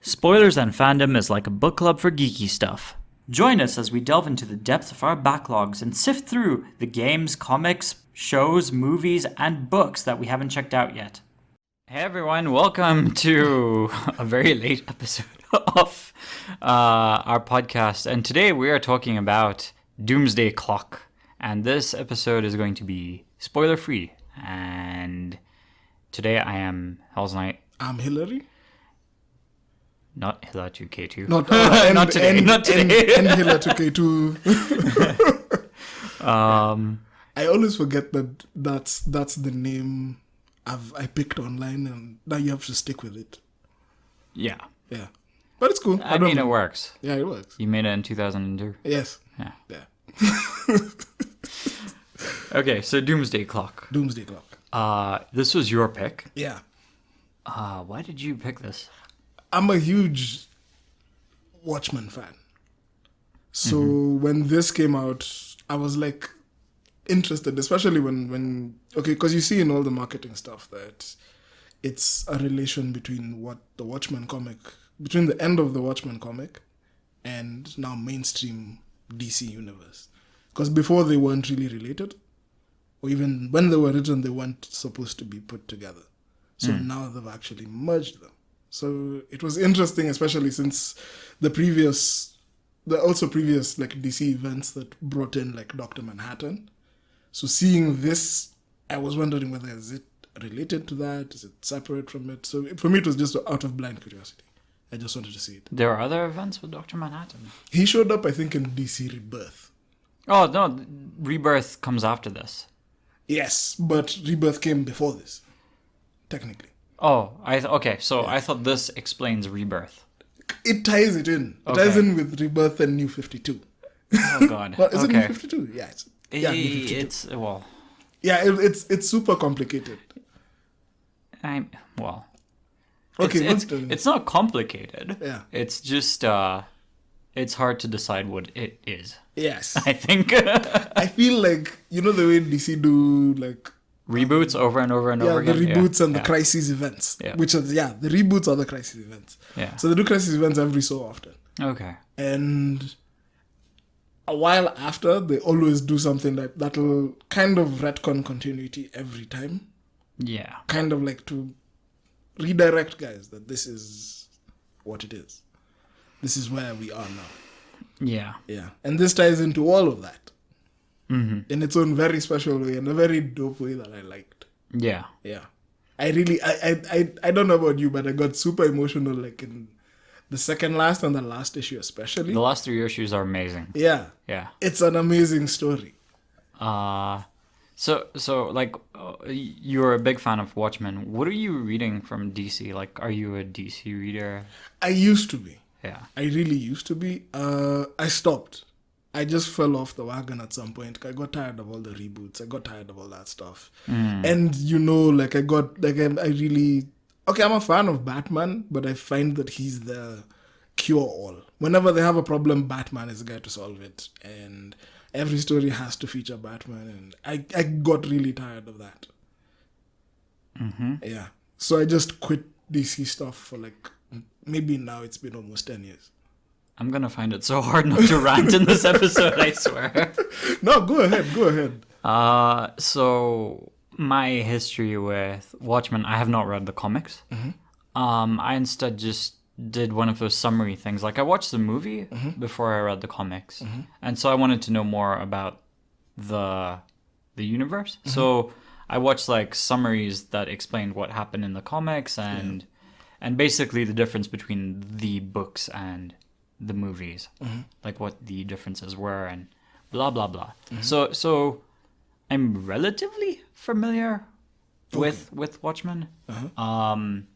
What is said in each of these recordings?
Spoilers and Fandom is like a book club for geeky stuff. Join us as we delve into the depth of our backlogs and sift through the games, comics, shows, movies, and books that we haven't checked out yet. Hey everyone, welcome to a very late episode of our podcast. And today we are talking about Doomsday Clock. And this episode is going to be spoiler-free. And today I am Hell's Knight. I'm Hillary. Not Hilla 2K2. Not today. Not today. And Hilla 2K2. I always forget that's the name I picked online, and now you have to stick with it. Yeah. Yeah. But it's cool. I mean, it works. Yeah, it works. You made it in 2002. Yes. Yeah. Yeah. Okay, so Doomsday Clock. Doomsday Clock. This was your pick. Yeah. Why did you pick this? I'm a huge Watchmen fan. So when this came out, I was like interested, especially when because you see in all the marketing stuff that it's a relation between between the end of the Watchmen comic and now mainstream DC universe. Because before they weren't really related, or even when they were written, they weren't supposed to be put together. So now they've actually merged them. So it was interesting, especially since the previous like DC events that brought in like Dr. Manhattan. So seeing this, I was wondering whether is it related to that? Is it separate from it? So for me, it was just out of blind curiosity. I just wanted to see it. There are other events with Dr. Manhattan. He showed up, I think, in DC Rebirth. Oh, no. Rebirth comes after this. Yes, but Rebirth came before this, technically. Oh, okay. So yeah. I thought this explains Rebirth. It ties it in. It ties in with Rebirth and New 52. Oh, God. Well, is it New 52? Yeah. New 52. It's super complicated. Okay, it's not complicated. Yeah. It's just it's hard to decide what it is. Yes. I think. I feel like the way DC do like reboots over and over and over again. The reboots and the crisis events. Yeah. Which is the reboots are the crisis events. Yeah. So they do crisis events every so often. Okay. And a while after, they always do something that'll kind of retcon continuity every time. Yeah. Kind of like to redirect guys that this is what it is. This is where we are now. Yeah. Yeah. And this ties into all of that. In its own very special way and a very dope way that I liked. Yeah. Yeah. I don't know about you, but I got super emotional like in the second last and the last issue especially. The last 3 issues are amazing. Yeah. Yeah. It's an amazing story. So like you're a big fan of Watchmen. What are you reading from DC? Like, are you a DC reader? I used to be. Yeah. I really used to be. I stopped. I just fell off the wagon at some point. I got tired of all the reboots. I got tired of all that stuff. And I'm a fan of Batman, but I find that he's the cure-all. Whenever they have a problem, Batman is the guy to solve it. And every story has to feature Batman. And I got really tired of that. Yeah. So I just quit DC stuff for maybe now it's been almost 10 years. I'm going to find it so hard not to rant in this episode, I swear. No, go ahead. So my history with Watchmen, I have not read the comics. I instead just did one of those summary things. Like I watched the movie before I read the comics. And so I wanted to know more about the universe. So I watched summaries that explained what happened in the comics and basically the difference between the books and the movies, like what the differences were and blah blah blah. So I'm relatively familiar with Watchmen, but I'm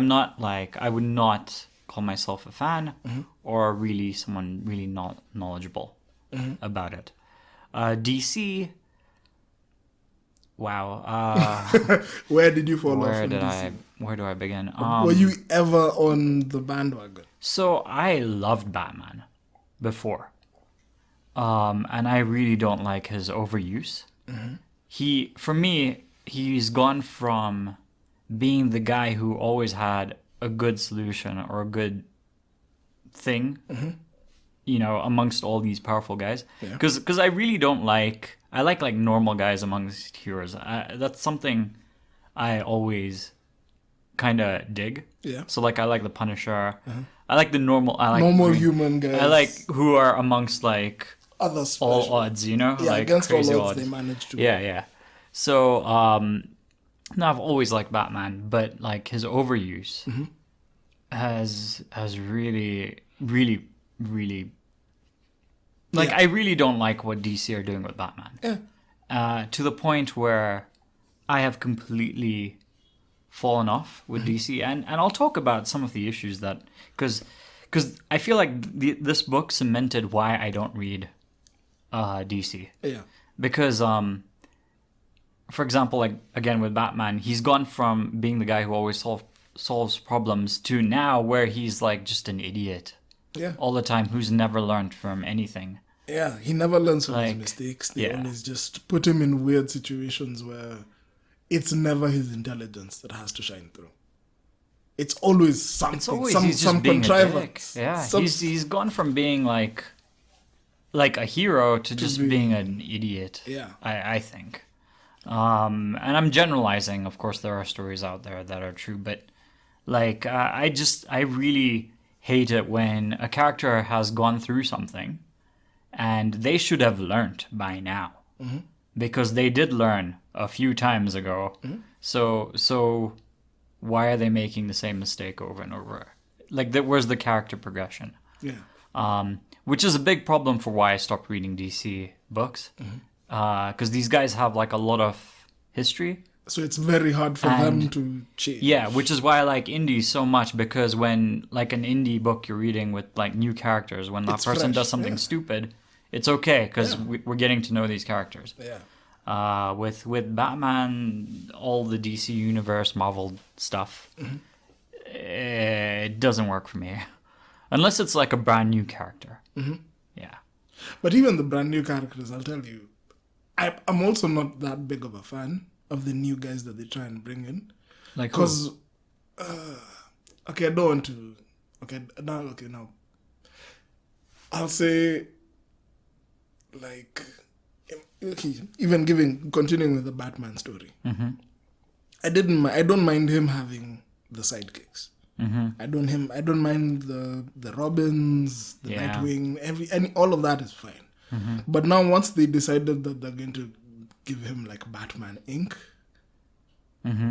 not I would not call myself a fan or really someone really not knowledgeable about it. DC. Wow. Where did you fall off? Where do I begin? Were you ever on the bandwagon? So I loved Batman before. And I really don't like his overuse. For me, he's gone from being the guy who always had a good solution or a good thing, you know, amongst all these powerful guys. Because I really don't like... I like normal guys amongst heroes. That's something I always kind of dig. Yeah. So like I like the Punisher. I like the normal... I like normal human guys. I like who are amongst like other special. all odds, you know? Yeah, like against crazy all odds, they managed to. Yeah. So no, I've always liked Batman, but like his overuse has really like I really don't like what DC are doing with Batman. Yeah. To the point where I have completely fallen off with DC, and I'll talk about some of the issues that because I feel like this book cemented why I don't read DC. Yeah. Because for example, like again with Batman, he's gone from being the guy who always solves problems to now where he's like just an idiot. Yeah. All the time, who's never learned from anything. Yeah, he never learns from his Like, mistakes. They always just put him in weird situations where it's never his intelligence that has to shine through. It's always something, It's always some he's just being a dick. contrivance. Yeah, he's gone from being like a hero to just being an idiot. Yeah. I think. And I'm generalizing. Of course, there are stories out there that are true, but like I really hate it when a character has gone through something and they should have learned by now, because they did learn a few times ago. So why are they making the same mistake over and over? Like, where's the character progression? Yeah. Which is a big problem for why I stopped reading DC books, because these guys have like a lot of history. So it's very hard for them to change. Yeah, which is why I like indies so much, because when like an indie book you're reading with like new characters, when that person fresh, does something stupid, it's okay because we're getting to know these characters. Yeah. With Batman, all the DC universe, Marvel stuff, it doesn't work for me, unless it's like a brand new character. Yeah. But even the brand new characters, I'll tell you, I'm also not that big of a fan of the new guys that they try and bring in. Like, because, okay, I don't want to. Okay, now. I'll say, like, okay, even continuing with the Batman story. I don't mind him having the sidekicks. I don't mind the Robins, the Nightwing, all of that is fine. But now once they decided that they're going to give him like Batman Inc.,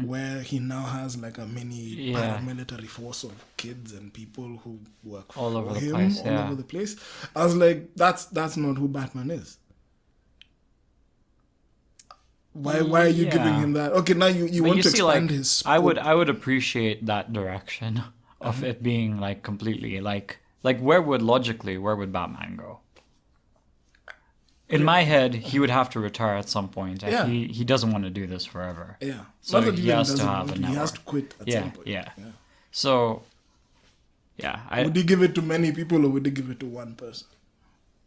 where he now has like a mini paramilitary force of kids and people who work all for over the him, place, all over the place. I was like, that's not who Batman is. Why are you giving him that? Okay, now you want to expand his scope. I would appreciate that direction of it being like completely like where would Batman go? In my head, he would have to retire at some point. And he doesn't want to do this forever. Yeah. So he has to have He has to quit at some point. Yeah. So, yeah. Would he give it to many people or would he give it to one person?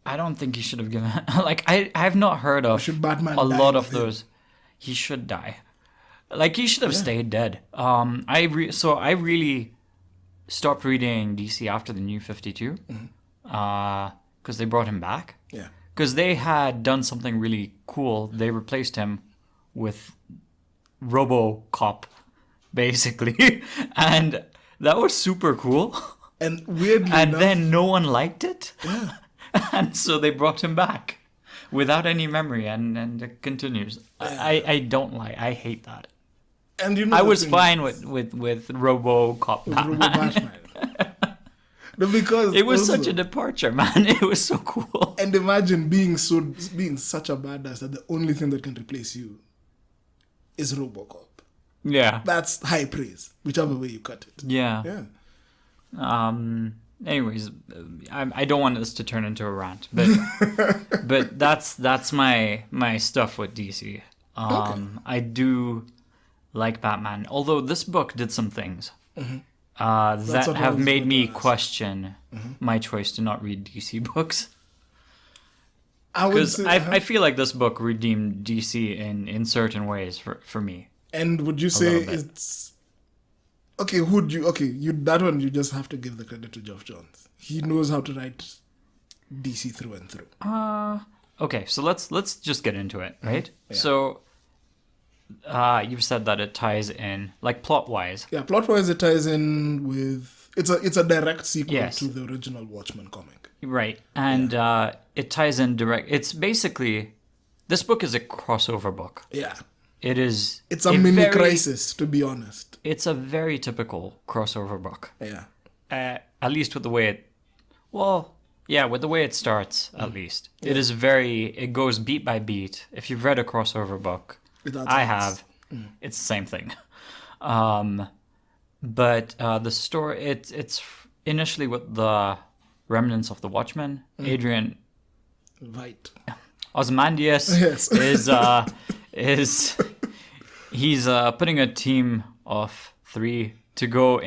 I don't think he should have given... Like, I have not heard of Batman a lot of those. He should die. Like, he should have stayed dead. I really stopped reading DC after the New 52. Because they brought him back. Yeah. Because they had done something really cool. They replaced him with RoboCop, basically. And that was super cool. And weirdly and enough, then no one liked it. Yeah. And so they brought him back without any memory, and it continues. I hate that. And you know, I was fine with RoboCop Batman. No, because it was such a departure, man. It was so cool. And imagine being such a badass that the only thing that can replace you is RoboCop. Yeah. That's high praise, whichever way you cut it. Yeah. Yeah. Anyways, I don't want this to turn into a rant, but that's my stuff with DC. I do like Batman, although this book did some things. That have made me question my choice to not read DC books. Because I feel like this book redeemed DC in certain ways for me. And would you say Okay, that one you just have to give the credit to Geoff Johns. He knows how to write DC through and through. Okay, so let's just get into it, right? Yeah. So, you've said that it ties in, like, plot-wise. Yeah, plot-wise, it ties in with it's a direct sequel Yes. to the original Watchmen comic. Right, and it ties in direct. It's basically, this book is a crossover book. Yeah, It is. it's a mini crisis, to be honest. It's a very typical crossover book. Yeah, At least with the way it. Well, yeah, with the way it starts, at least. It is very. It goes beat by beat. If you've read a crossover book, I have. It's the same thing. But the story, it's initially with the remnants of the Watchmen. Adrian right. Ozymandias Yes. is he's putting a team of 3 to go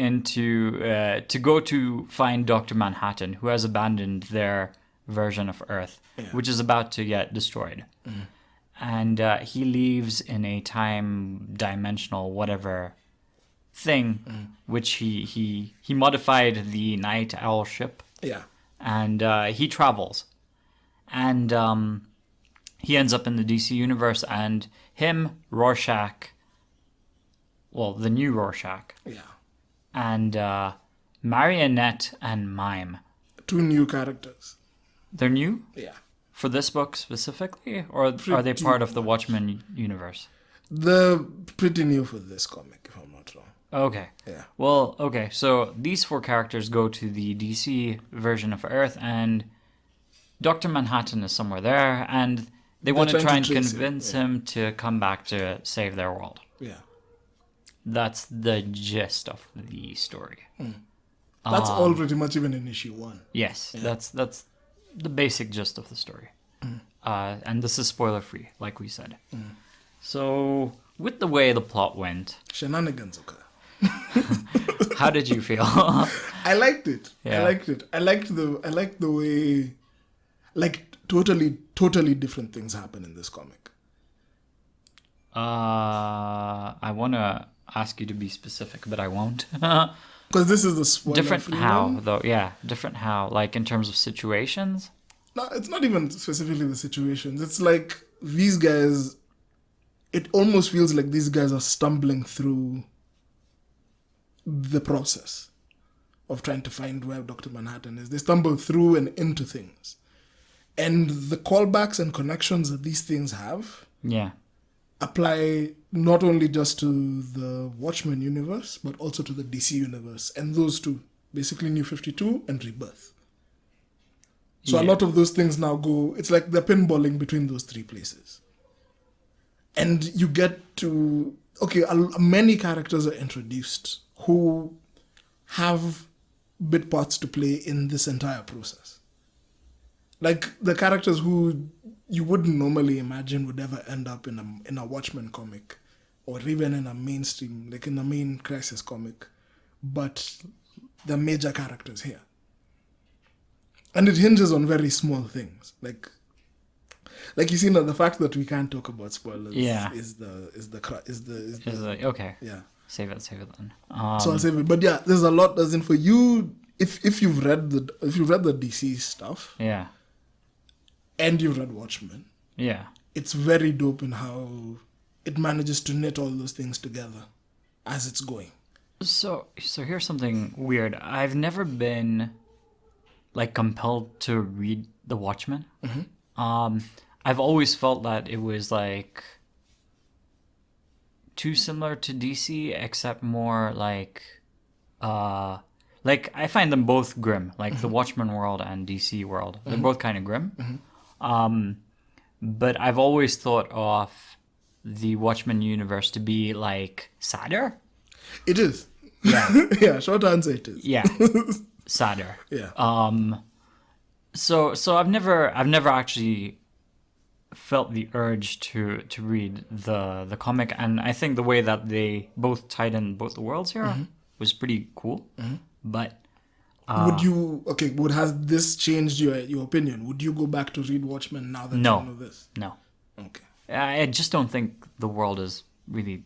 to find Dr. Manhattan, who has abandoned their version of Earth, which is about to get destroyed. And he leaves in a time dimensional whatever thing, which he modified the night owl ship. Yeah, And he travels. And he ends up in the DC universe, and him, Rorschach, well, the new Rorschach, yeah. and Marionette and Mime. 2 new characters. They're new Yeah. for this book specifically, or are they part of the Watchmen universe? They're pretty new for this comic, if I'm not wrong. Okay. Yeah. Well, okay, so these 4 characters go to the DC version of Earth, and Dr. Manhattan is somewhere there, and they want to trying try to and trace convince him to come back to save their world. Yeah. That's the gist of the story. That's all pretty much even in issue 1. Yes, that's the basic gist of the story. And this is spoiler free, like we said. So, with the way the plot went, Shenanigans occur. how did you feel? I liked it. Yeah. I liked it. I liked the way, like, totally different things happen in this comic. I want to ask you to be specific, but I won't. Because this is the spoiler. Different how, one. though. Yeah, different how. Like, in terms of situations? No, it's not even specifically the situations. It's like these guys. It almost feels like these guys are stumbling through the process of trying to find where Dr. Manhattan is. They stumble through and into things. And the callbacks and connections that these things have Yeah. apply not only just to the Watchmen universe, but also to the DC universe. And those two, basically New 52 and Rebirth. So a lot of those things now go, it's like they're pinballing between those 3 places. And you get to, many characters are introduced who have bit parts to play in this entire process. Like the characters who you wouldn't normally imagine would ever end up in a Watchmen comic, or even in a mainstream, like in a main Crisis comic, but they're major characters here. And it hinges on very small things, like you see now, the fact that we can't talk about spoilers Okay. yeah. Save it then. So I'll save it. But yeah, there's a lot. As in, for you, if you've read the DC stuff, Yeah. and you've read Watchmen, Yeah. it's very dope in how it manages to knit all those things together as it's going. So here's something weird. I've never been like compelled to read The Watchmen. I've always felt that it was like too similar to DC, except more like I find them both grim, like the Watchmen world and DC world. They're both kind of grim. But I've always thought of the Watchmen universe to be like sadder. It is. Yeah. Yeah, short answer, it is. Yeah. Sadder. Yeah. So I've never actually felt the urge to read the comic, and I think the way that they both tied in both the worlds here was pretty cool. But has this changed your opinion? Would you go back to read Watchmen now that you know this? No. Okay. I just don't think the world is really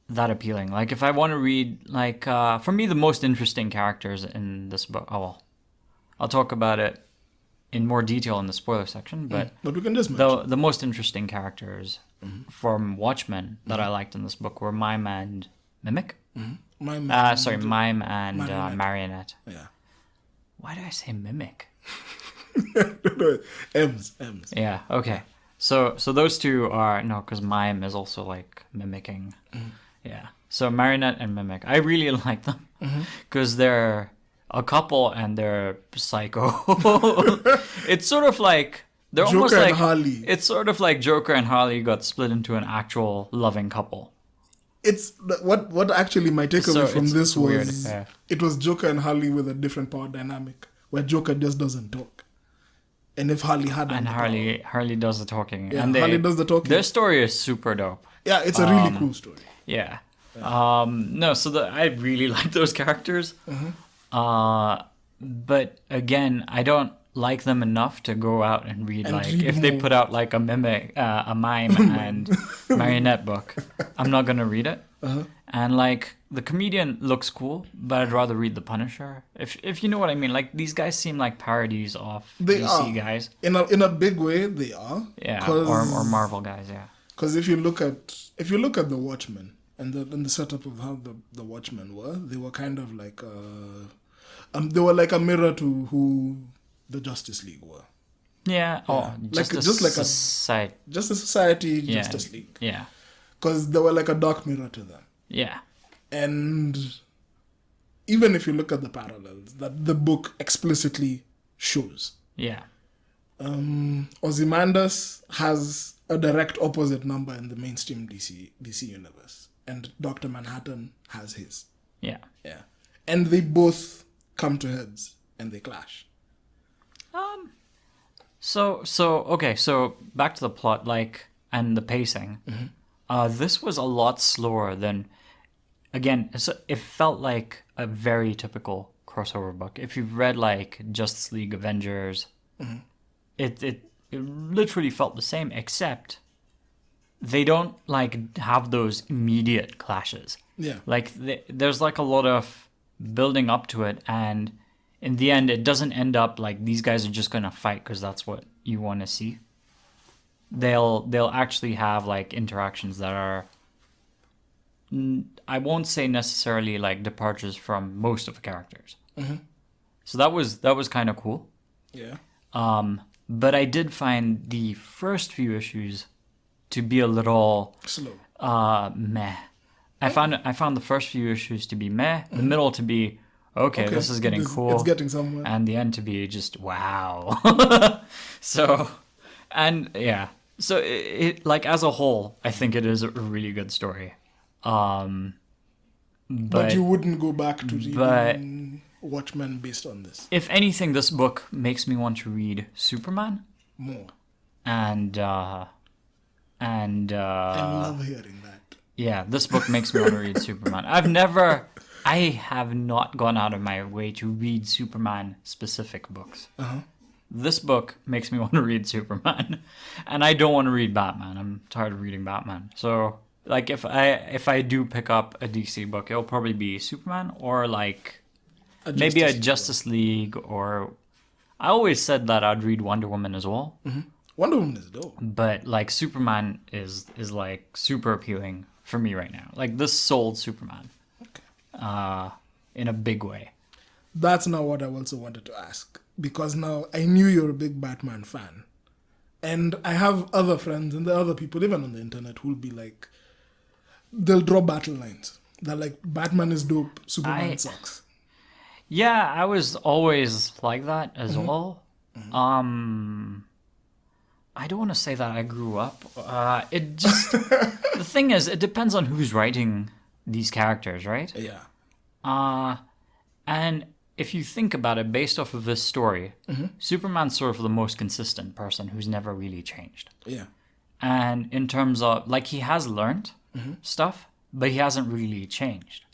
that appealing. Like if I want to read, like for me, the most interesting characters in this book. Oh well, I'll talk about it in more detail in the spoiler section. But we can just mention the most interesting characters from Watchmen that I liked in this book were Mime and Mimic. Mime and Marionette. Yeah. Why did I say Mimic? M's. Yeah. Okay. So those two are no, because Mime is also like mimicking. Yeah. So Marionette and Mimic, I really like them because they're a couple and they're psycho. It's sort of like they're Joker almost and like Harley. It's sort of like Joker and Harley got split into an actual loving couple. It's what actually my takeaway from this was weird. Yeah. It was Joker and Harley with a different power dynamic where Joker just doesn't talk. And if Harley had Harley does the talking. Yeah, and Harley does the talking. Their story is super dope. Yeah, it's a really cool story. Yeah. No, so I really like those characters. But again, I don't like them enough to go out and read if they put out like a Mime and Marionette book, I'm not gonna read it. And like the comedian looks cool, but I'd rather read the Punisher. If you know what I mean, like these guys seem like parodies of DC guys. In a big way, they are. Yeah, or Marvel guys. Yeah. Because if you look at the Watchmen and the setup of how the Watchmen were, they were kind of like they were like a mirror to who the Justice League were. Yeah. Oh, Justice Society, yeah. Justice League. Yeah. Because they were like a dark mirror to them. Yeah. And even if you look at the parallels that the book explicitly shows. Yeah. Ozymandias has a direct opposite number in the mainstream DC universe. And Dr. Manhattan has his. Yeah. Yeah. And they both come to heads and they clash. So back to the plot, and the pacing. This was a lot slower than, again, it felt like a very typical crossover book. If you've read Justice League, Avengers, it literally felt the same, except they don't have those immediate clashes. Yeah. There's a lot of building up to it, and in the end, it doesn't end up like these guys are just gonna fight because that's what you want to see. They'll actually have interactions that are, I won't say necessarily departures from most of the characters. So that was kind of cool. Yeah. But I did find the first few issues to be a little slow. Meh. I found the first few issues to be meh, the middle to be okay, this is getting cool. It's getting somewhere. And the end to be just wow. So, and yeah. So it as a whole, I think it is a really good story. But you wouldn't go back to reading Watchmen based on this. If anything, this book makes me want to read Superman more. And I love hearing that. Yeah, this book makes me want to read Superman. I have not gone out of my way to read Superman specific books. This book makes me want to read Superman, and I don't want to read Batman. I'm tired of reading Batman. So, if I do pick up a DC book, it'll probably be Superman or maybe a Justice League, or I always said that I'd read Wonder Woman as well. Wonder Woman is dope, but Superman is super appealing for me right now. This sold Superman. In a big way. That's not what I also wanted to ask. Because now I knew you're a big Batman fan. And I have other friends and there are other people, even on the internet, who'll be they'll draw battle lines. They're Batman is dope, Superman sucks. Yeah, I was always like that as well. I don't want to say that I grew up. It just... the thing is, it depends on who's writing these characters, right? Yeah. And if you think about it, based off of this story, Superman's sort of the most consistent person who's never really changed. Yeah. And in terms of, he has learned stuff, but he hasn't really changed.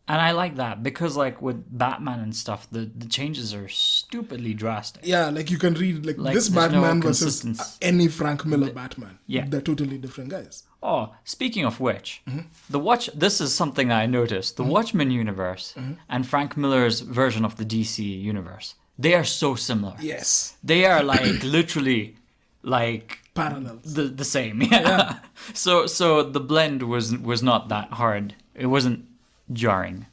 And I like that because, like, with Batman and stuff, the changes are stupidly drastic. Yeah, like you can read like this there's no Batman versus consistency. any Frank Miller Batman. Yeah. They're totally different guys. Oh, speaking of which, this is something I noticed. The Watchmen universe and Frank Miller's version of the DC universe, they are so similar. Yes. They are like literally like Parallels. the same. Yeah. So the blend was not that hard. It wasn't jarring.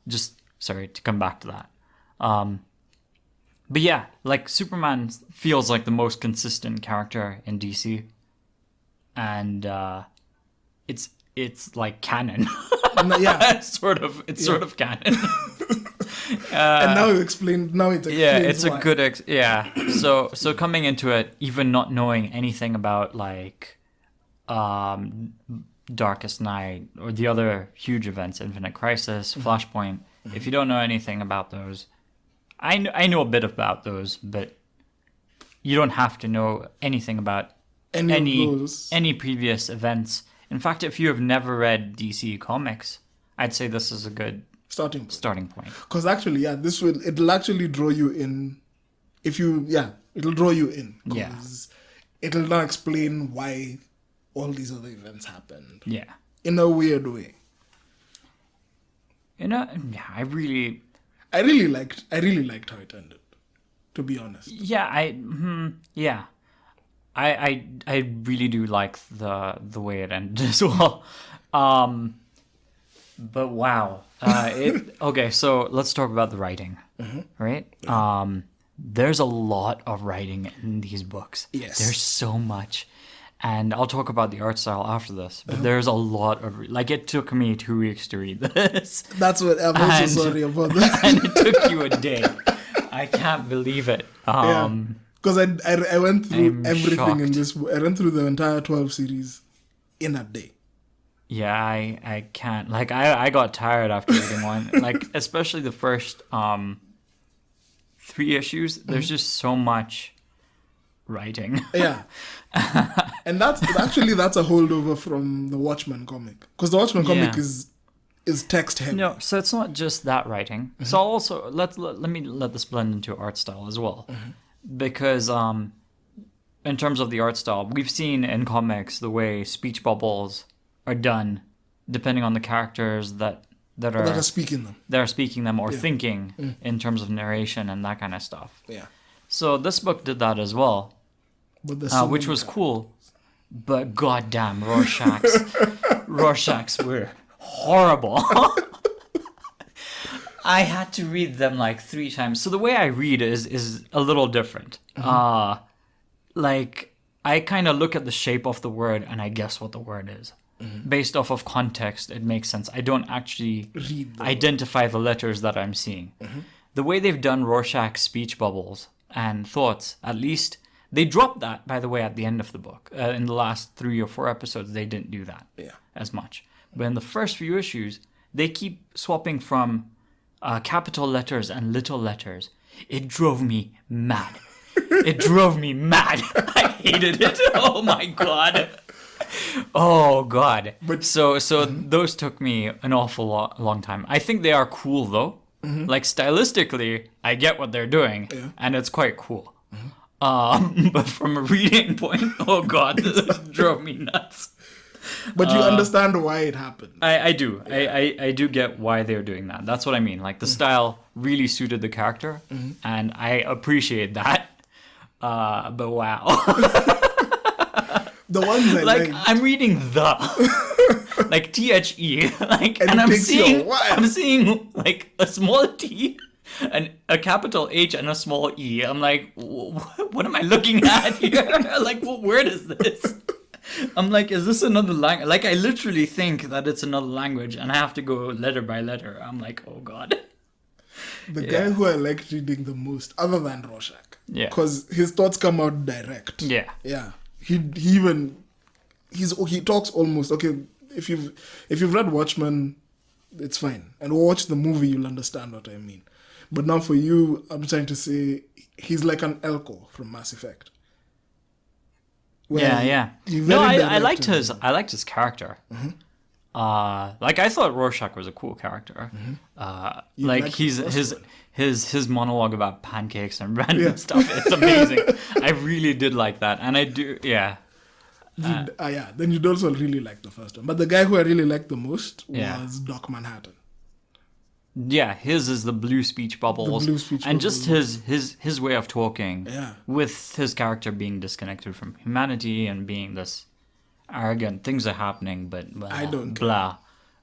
Just sorry to come back to that. But yeah, like Superman feels like the most consistent character in DC. And it's like canon. Yeah. It's sort of canon. And now it explains Yeah, it's why. a good so coming into it, even not knowing anything about like Darkest Night or the other huge events, Infinite Crisis, Flashpoint, if you don't know anything about those, I know a bit about those, but you don't have to know anything about any previous events. In fact, if you have never read DC Comics, I'd say this is a good starting point. Because actually, yeah, it'll actually draw you in. It'll draw you in. Because it'll now explain why all these other events happened. Yeah. In a weird way. I really liked how it ended. To be honest. Yeah, I really do like the way it ended as well. But wow. Okay, so let's talk about the writing. Right? There's a lot of writing in these books. Yes. There's so much. And I'll talk about the art style after this. But there's a lot of... Like, it took me 2 weeks to read this. That's what... I'm also sorry about that. And it took you a day. I can't believe it. Because I went through everything shocked. in this... I went through the entire 12 series in a day. Yeah, I can't. Like, I got tired after reading one. Like, especially the first 3 issues. There's just so much writing. Yeah. And that's a holdover from the Watchmen comic. Because the Watchmen comic is text heavy. No, so it's not just that writing. So also, let me let this blend into art style as well. Because in terms of the art style, we've seen in comics the way speech bubbles are done depending on the characters that are speaking them. That are speaking them or thinking in terms of narration and that kind of stuff. Yeah. So this book did that as well, But which was cool. But goddamn, Rorschachs were horrible. I had to read them like 3 times. So the way I read is a little different. Like, I kind of look at the shape of the word and I guess what the word is. Based off of context, it makes sense. I don't actually identify the letters that I'm seeing. The way they've done Rorschach's speech bubbles and thoughts, at least, they dropped that, by the way, at the end of the book. In the last 3 or 4 episodes, they didn't do that as much. But in the first few issues, they keep swapping from capital letters and little letters. It drove me mad. I hated it. Oh my god. Oh god. But so those took me an awful long time. I think they are cool though. Like stylistically, I get what they're doing, and it's quite cool. But from a reading point, oh god, this drove me nuts. But you understand why it happened. I do. I do get why they're doing that. That's what I mean. Like, the style really suited the character, and I appreciate that. But wow. The ones I like, I'm reading like THE, like, and I'm seeing like a small T and a capital H and a small E. I'm like, what am I looking at here? Like, what word is this? I'm like, is this another language? Like, I literally think that it's another language and I have to go letter by letter. I'm like, oh god. The guy who I liked reading the most, other than Rorschach, because Yeah. his thoughts come out direct. Yeah. Yeah. He talks almost okay. If you've read Watchmen, it's fine, and watch the movie, you'll understand what I mean. But now for you, I'm trying to say he's like an Elko from Mass Effect. Yeah. No, I liked his character. Like I thought Rorschach was a cool character. Like his monologue about pancakes and random stuff. It's amazing. I really did like that, and I do. Yeah. Then you'd also really like the first one. But the guy who I really liked the most was Doc Manhattan. Yeah, his is the blue speech bubbles, and just his way of talking. Yeah. With his character being disconnected from humanity and being this arrogant, things are happening, but I don't blah.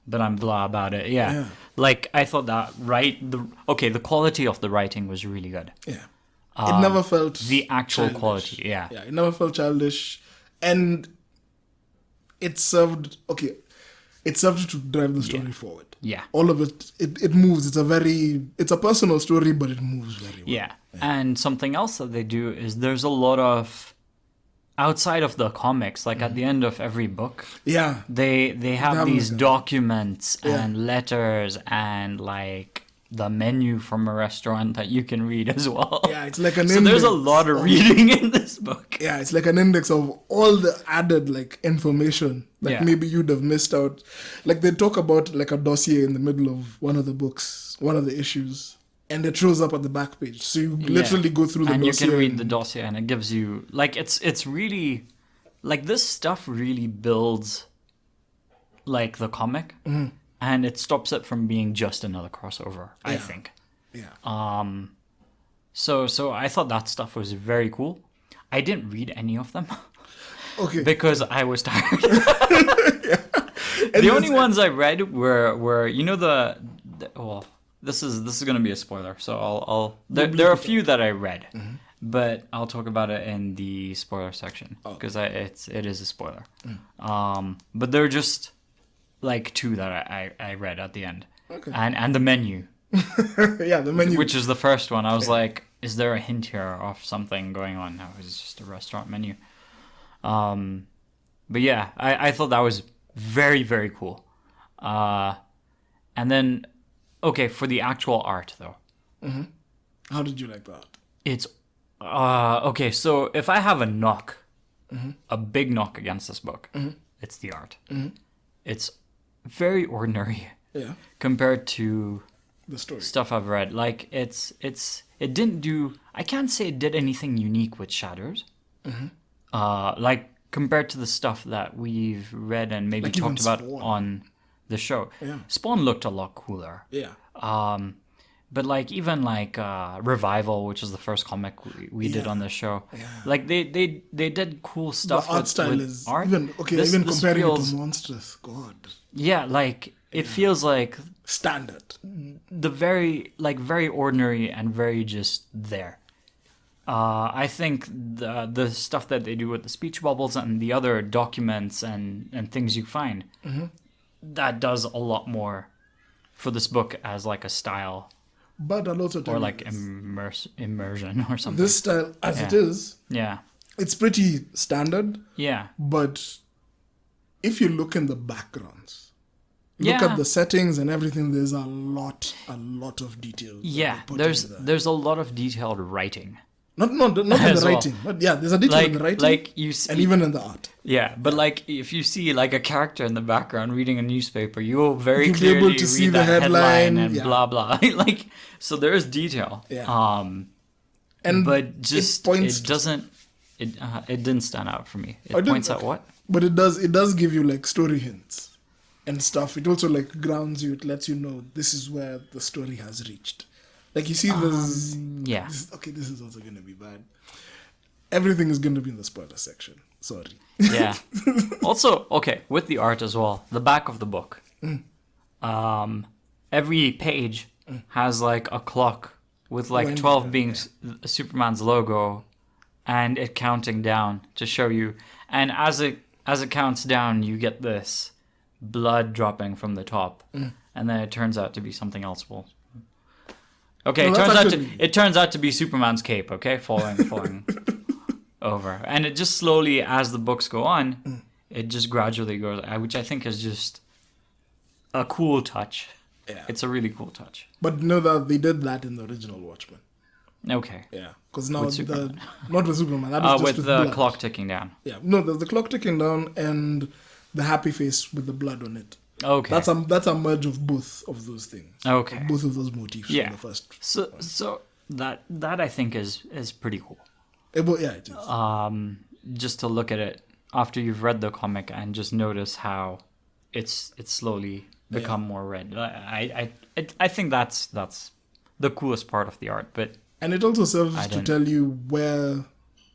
But I'm blah about it. Yeah. Like I thought that the quality of the writing was really good. Yeah. It never felt the actual childish. quality. Yeah. Yeah. It never felt childish, and it served. Okay. It served to drive the story forward. Yeah. All of it moves. It's a personal story, but it moves very well. Yeah. And something else that they do is there's a lot of, outside of the comics, like at the end of every book, they have these documents and letters and like the menu from a restaurant that you can read as well. Yeah, it's like an so there's a lot of reading in this book. Yeah, it's like an index of all the added like information that maybe you'd have missed out. Like they talk about like a dossier in the middle of one of the books, one of the issues, and it shows up at the back page. So you literally go through the and dossier. And you can read the dossier and it gives you like it's really like this stuff really builds like the comic. Mm-hmm. And it stops it from being just another crossover, I think. Yeah. So I thought that stuff was very cool. I didn't read any of them. Okay. Because I was tired. The only ones I read were you know well, this is going to be a spoiler. So there are a few that I read. Mm-hmm. But I'll talk about it in the spoiler section because it is a spoiler. Mm. But they're just like two that I read at the end. Okay. And the menu. Yeah, the menu. Which is the first one. I was like, is there a hint here of something going on? No, it's just a restaurant menu. But yeah, I thought that was very, very cool. And then, okay, for the actual art though. Mm-hmm. How did you like that? It's, okay, so if I have a knock, a big knock against this book, it's the art. Mm-hmm. It's very ordinary compared to the story stuff I've read. Like it didn't do. I can't say it did anything unique with shadows. Mm-hmm. Like compared to the stuff that we've read and maybe talked about on the show. Yeah. Spawn looked a lot cooler. Yeah. But like even like Revival, which is the first comic we did on the show, like they did cool stuff. The art with style is art. Even comparing it to Monstrous, God. Yeah, like it feels like standard. The very ordinary and very just there. I think the stuff that they do with the speech bubbles and the other documents and things you find, that does a lot more for this book as like a style. But I'll also tell or like immersion or something. This style, as it is, it's pretty standard. Yeah. But if you look in the backgrounds, look at the settings and everything, there's a lot of detail. Yeah, there's a lot of detailed writing. Not in the writing, but yeah, there's a detail in the writing, like you see, and even in the art. Yeah, but like if you see like a character in the background reading a newspaper, you'll clearly be able to see read the that headline and yeah. blah blah. Like so, there is detail. Yeah. And but just it didn't stand out for me. It points out what? But it does give you like story hints and stuff. It also like grounds you. It lets you know this is where the story has reached. Like you see this. Yeah. This is also going to be bad. Everything is going to be in the spoiler section. Sorry. Yeah. Also, okay, with the art as well, the back of the book. Every page has like a clock with like 12 being Superman's logo and it counting down to show you. And as it counts down, you get this blood dropping from the top. And then it turns out to be something else. Okay, it turns out to be Superman's cape, okay? Falling over. And it just slowly, as the books go on, it just gradually goes, which I think is just a cool touch. Yeah. It's a really cool touch. But know that they did that in the original Watchmen. Okay. Yeah, because now not with Superman. That was just with the blood. Clock ticking down. Yeah, no, there's the clock ticking down and the happy face with the blood on it. Okay. That's a merge of both of those things. Okay. Both of those motifs Yeah. from the first. So that I think is pretty cool. Yeah, it is. Just to look at it after you've read the comic and just notice how it's slowly become more red. I think that's the coolest part of the art. But And it also serves to tell you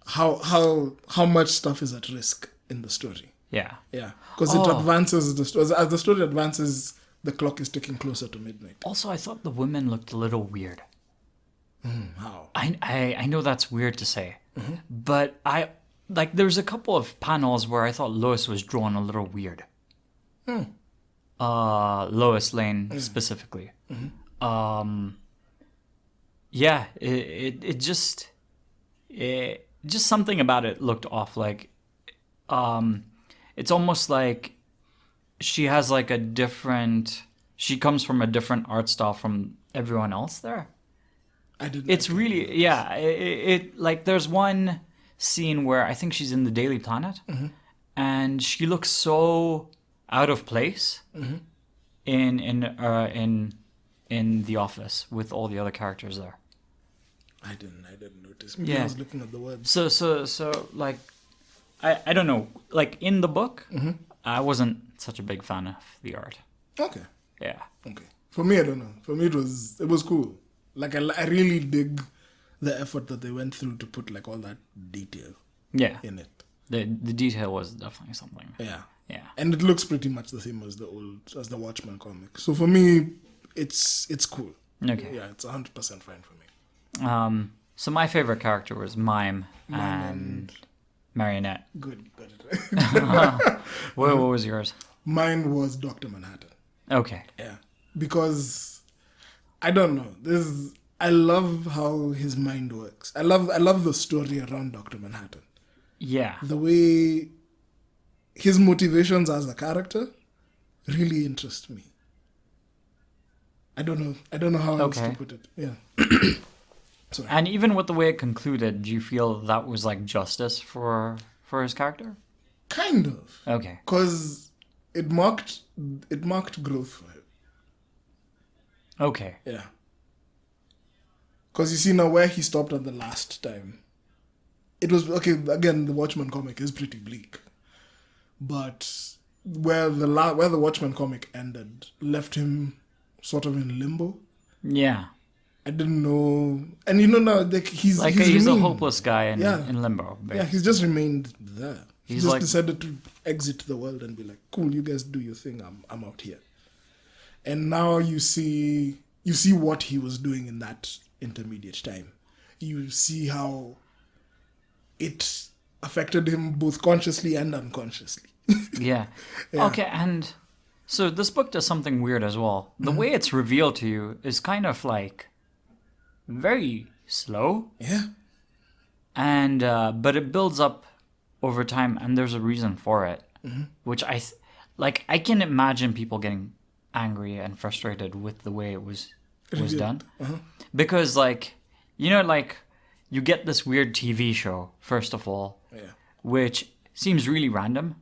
how much stuff is at risk in the story. yeah. Yeah, because it advances the story. As the story advances, the clock is ticking closer to midnight. Also, I thought the women looked a little weird. How? I know that's weird to say, but there's a couple of panels where I thought Lois was drawn a little weird. Lois Lane specifically. Yeah, it just something about it looked off. Like, it's almost like she has like she comes from a different art style from everyone else there. It's really it like there's one scene where I think she's in the Daily Planet, and she looks so out of place in the office with all the other characters there. I didn't notice. Maybe I was looking at the words. So like I don't know. Like in the book, I wasn't such a big fan of the art. Okay. Yeah. Okay. For me, I don't know. For me, it was cool. Like I really dig the effort that they went through to put like all that detail. Yeah. In it. The detail was definitely something. Yeah. Yeah. And it looks pretty much the same as the Watchmen comic. So for me, it's cool. Okay. Yeah, it's 100% fine for me. So my favorite character was Mime and Marionette. Good. Got it. What was yours? Mine was Dr. Manhattan. Okay. Yeah. Because I don't know. I love how his mind works. I love the story around Dr. Manhattan. Yeah. The way his motivations as a character really interest me. I don't know how else to put it. Yeah. Sorry. And even with the way it concluded, do you feel that was like justice for his character? Kind of. Okay. Because it marked growth for him. Okay. Yeah. Because you see now where he stopped at the last time. It was, okay, again, the Watchmen comic is pretty bleak. But where the Watchmen comic ended left him sort of in limbo. Yeah. I didn't know. And you know now, like, he's a hopeless guy in limbo. Basically. Yeah, he's just remained there. He just like, decided to exit the world and be like, cool, you guys do your thing, I'm out here. And now you see what he was doing in that intermediate time. You see how it affected him both consciously and unconsciously. Yeah. Okay, and so this book does something weird as well. The way it's revealed to you is kind of like very slow. Yeah. And but it builds up over time, and there's a reason for it, which I can imagine people getting angry and frustrated with the way it was done, because like you get this weird TV show first of all, which seems really random,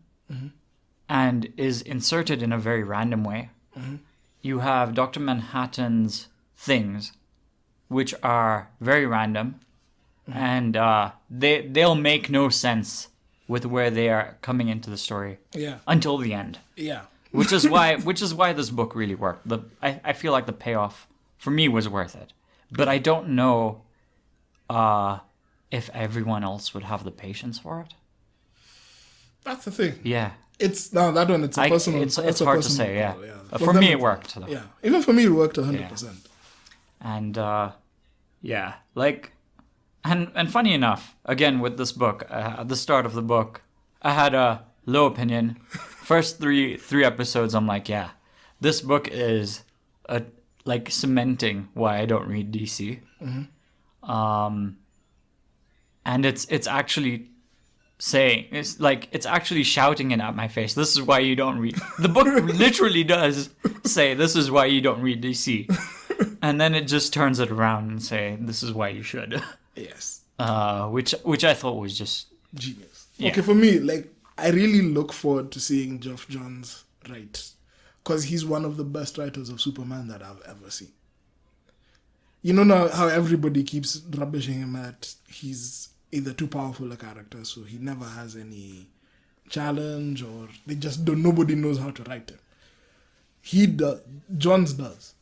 and is inserted in a very random way. You have Dr. Manhattan's things, which are very random, and they'll make no sense with where they are coming into the story until the end. Yeah. which is why this book really worked. I feel like the payoff for me was worth it. But I don't know if everyone else would have the patience for it. That's the thing. Yeah. It's a personal. It's hard to say. Yeah. Yeah. For me, it worked. Though. Yeah. Even for me, it worked 100%. And yeah, like, and funny enough, again with this book, at the start of the book, I had a low opinion. First three episodes, I'm like, yeah, this book is like cementing why I don't read DC. And it's actually saying, it's actually shouting it at my face. This is why you don't read. The book literally does say, this is why you don't read DC. And then it just turns it around and say, this is why you should. Yes. Which I thought was just genius. Yeah. Okay, for me, like, I really look forward to seeing Geoff Johns write because he's one of the best writers of Superman that I've ever seen. You know now how everybody keeps rubbishing him at he's either too powerful a character, so he never has any challenge, or they just don't. Nobody knows how to write him. He does. Johns does.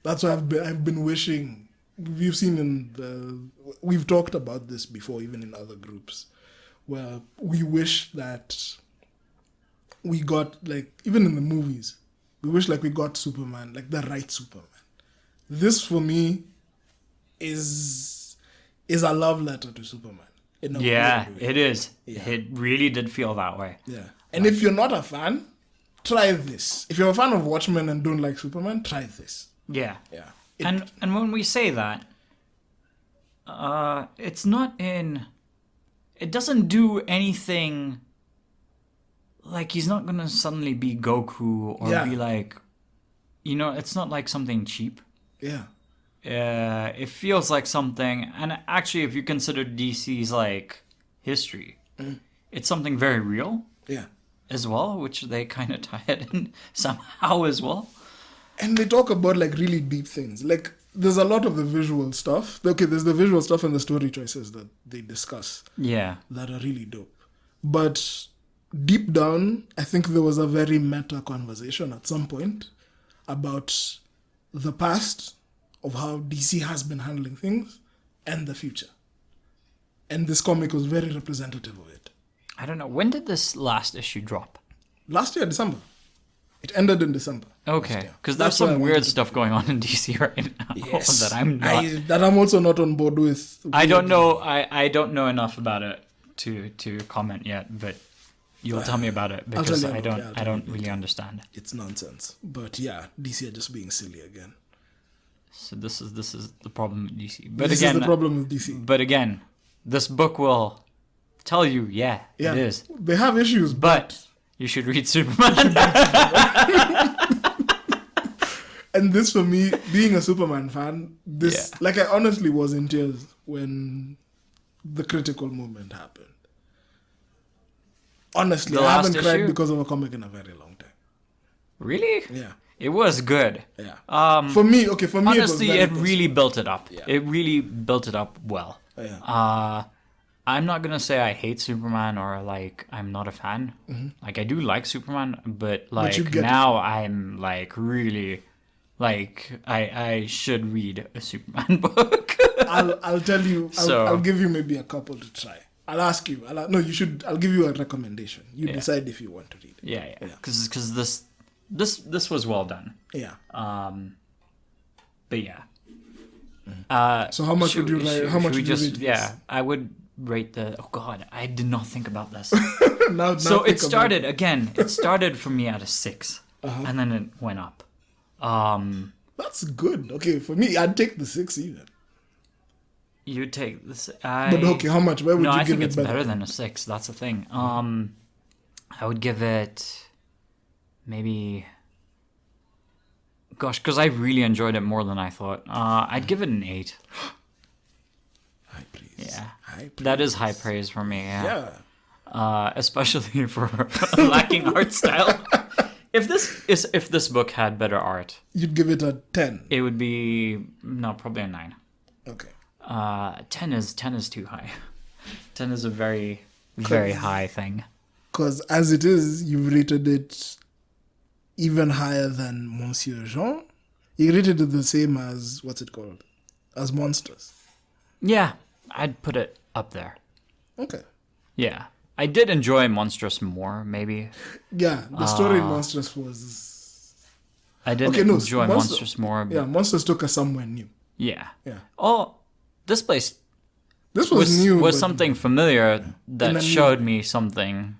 That's why I've been wishing. We've talked about this before, even in other groups, where we wish that we got, like, even in the movies, we wish like we got Superman, like the right Superman. This for me is a love letter to Superman. Yeah, it is. Yeah. It really did feel that way. Yeah. And if you're not a fan, try this. If you're a fan of Watchmen and don't like Superman, try this. Yeah. Yeah. And when we say that, it's not in... It doesn't do anything... Like, he's not going to suddenly be Goku or be like... You know, it's not like something cheap. Yeah. It feels like something... And actually, if you consider DC's, like, history, it's something very real. Yeah. As well, which they kind of tie it in somehow as well. And they talk about, like, really deep things. Like, there's a lot of the visual stuff. Okay, there's the visual stuff and the story choices that they discuss. Yeah. That are really dope. But deep down, I think there was a very meta conversation at some point about the past of how DC has been handling things and the future. And this comic was very representative of it. I don't know. When did this last issue drop? Last year, December. It ended in December. Okay, because there's some weird stuff going on in DC right now that I'm not. That I'm also not on board with. I don't know. I don't know enough about it to comment yet, but you'll tell me about it because I don't really understand. It's nonsense. But yeah, DC are just being silly again. So this is the problem with DC. But this again, is the problem with DC. But again, this book will tell you, it is. They have issues, but you should read Superman. And this, for me, being a Superman fan, like, I honestly was in tears when the critical moment happened. Honestly, I haven't cried because of a comic in a very long time. Really? Yeah. It was good. Yeah. For me, honestly, it really built it up. Yeah. It really built it up well. Yeah. I'm not gonna say I hate Superman or like I'm not a fan. Mm-hmm. Like I do like Superman, but like now I'm like really like I should read a Superman book. I'll tell you. I'll give you maybe a couple to try. I'll ask you. You should. I'll give you a recommendation. You decide if you want to read it. Yeah. Because this was well done. Yeah. But yeah. So how much would you like? How much would you rate this? Yeah, I would rate the. Oh God, I did not think about this. now so it started again. It started for me at a 6, and then it went up. That's good. Okay, for me, I'd take the 6 even. You take this. But okay, how much? Where would you give it? No, I think it's better than a 6. That's the thing. I would give it maybe. Gosh, because I really enjoyed it more than I thought. I'd give it an 8. High praise. Yeah. High praise. That is high praise for me. Yeah. Especially for lacking art style. If this book had better art, you'd give it a 10. It would be probably a 9. Okay. 10 is too high. 10 is a very very high thing. Because as it is, you've rated it even higher than Monsieur Jean. You rated it the same as what's it called? As Monsters. Yeah, I'd put it up there. Okay. Yeah. I did enjoy Monstrous more, maybe. Yeah, the story in Monstrous was... I did enjoy Monstrous more. But... Yeah, Monsters took us somewhere new. Yeah. Yeah. Oh, this place... This was new. Was something familiar that showed me something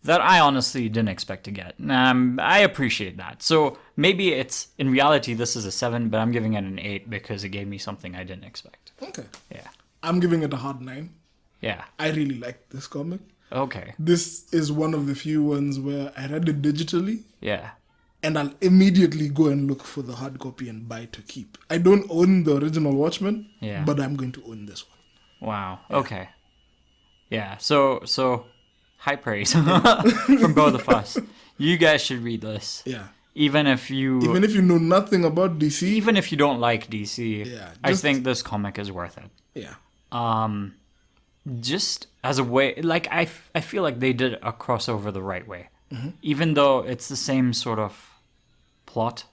that I honestly didn't expect to get. I appreciate that. So maybe it's... In reality, this is a 7, but I'm giving it an 8 because it gave me something I didn't expect. Okay. Yeah. I'm giving it a hard 9. Yeah. I really liked this comic. Okay. This is one of the few ones where I read it digitally. Yeah. And I'll immediately go and look for the hard copy and buy to keep. I don't own the original Watchmen, but I'm going to own this one. Wow. Yeah. Okay. Yeah. So high praise from both of us. You guys should read this. Yeah. even if you know nothing about DC, even if you don't like DC, yeah, I think this comic is worth it. Yeah. Just as a way, like I feel like they did a crossover the right way, even though it's the same sort of plot.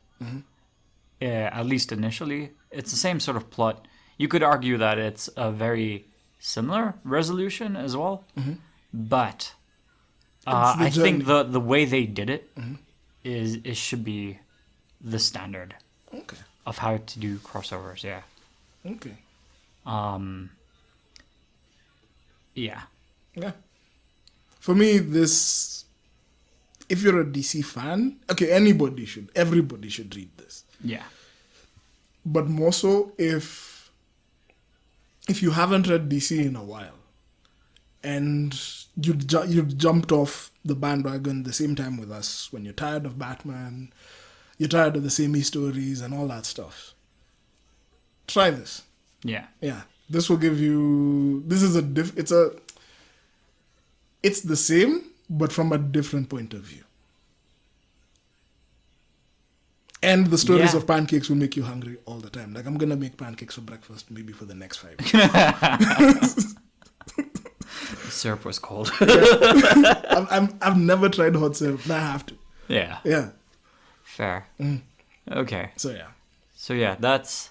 At least initially, it's the same sort of plot. You could argue that it's a very similar resolution as well, but I think the way they did it is should be the standard of how to do crossovers. Yeah. Okay. Yeah. Yeah. For me, this, if you're a DC fan, okay, everybody should read this. Yeah. But more so if you haven't read DC in a while and you've jumped off the bandwagon the same time with us when you're tired of Batman, you're tired of the samey stories and all that stuff, try this. Yeah. Yeah. This will give you, it's the same, but from a different point of view. And the stories of pancakes will make you hungry all the time. Like, I'm going to make pancakes for breakfast maybe for the next 5 years. The syrup was cold. I've never tried hot syrup. Now I have to. Yeah. Yeah. Fair. Okay. So yeah, that's...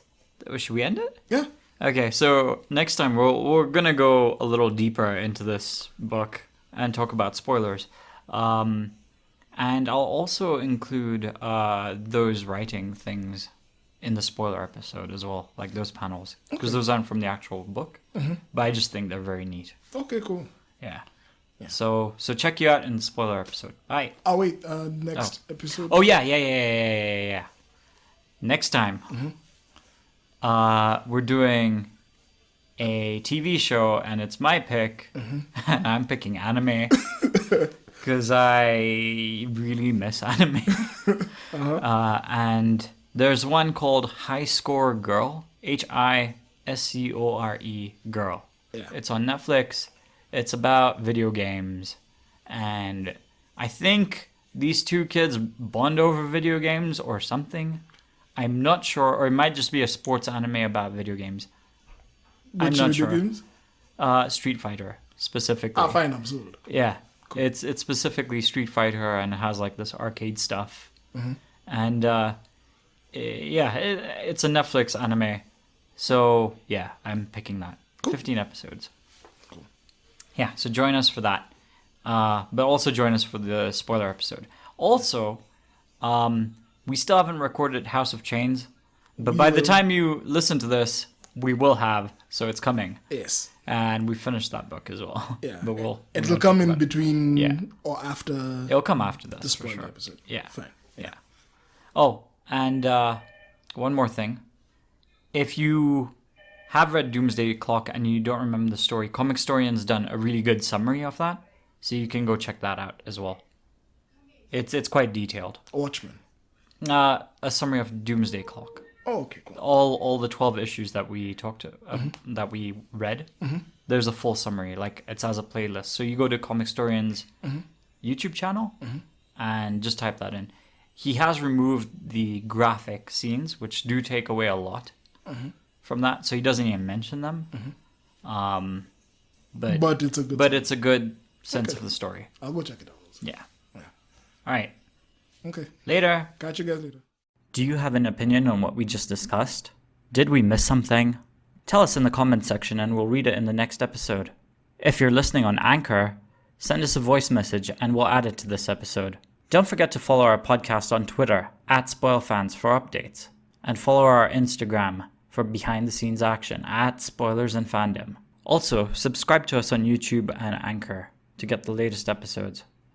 Should we end it? Yeah. Okay, so next time we're going to go a little deeper into this book and talk about spoilers. And I'll also include those writing things in the spoiler episode as well, like those panels, because those aren't from the actual book, but I just think they're very neat. Okay, cool. Yeah. So check you out in the spoiler episode. Bye. Oh wait, next episode. Oh yeah. Next time, we're doing a TV show, and it's my pick, and I'm picking anime. Because I really miss anime. And there's one called High Score Girl. HISCORE Girl. Yeah. It's on Netflix. It's about video games. And I think these two kids bond over video games or something. I'm not sure. Or it might just be a sports anime about video games. I'm not sure. Games? Street Fighter, specifically. Fine, I'm sold. Yeah. Cool. It's specifically Street Fighter, and it has like this arcade stuff. And it's a Netflix anime. So yeah, I'm picking that. Cool. 15 episodes. Cool. Yeah, so join us for that. But also join us for the spoiler episode. Also, we still haven't recorded House of Chains, but by the time you listen to this, we will have, so it's coming. Yes. And we finished that book as well. Yeah. But it'll come in between or after. It'll come after this. The spoiler for sure. episode. Yeah. Fine. Yeah. Oh, and one more thing. If you have read Doomsday Clock and you don't remember the story, Comic Historian's done a really good summary of that, so you can go check that out as well. It's quite detailed. Watchmen. A summary of Doomsday Clock. Oh, okay, cool. All the 12 issues that we talked to, that we read, there's a full summary. Like, it's as a playlist. So you go to Comic Historian's YouTube channel and just type that in. He has removed the graphic scenes, which do take away a lot from that. So he doesn't even mention them. But it's a good sense of the story. I'll go check it out. Yeah. All right. Okay. Later. Catch you guys later. Do you have an opinion on what we just discussed? Did we miss something? Tell us in the comments section and we'll read it in the next episode. If you're listening on Anchor, send us a voice message and we'll add it to this episode. Don't forget to follow our podcast on Twitter @SpoilFans for updates, and follow our Instagram for behind-the-scenes action @Spoilers and Fandom. Also, subscribe to us on YouTube and Anchor to get the latest episodes.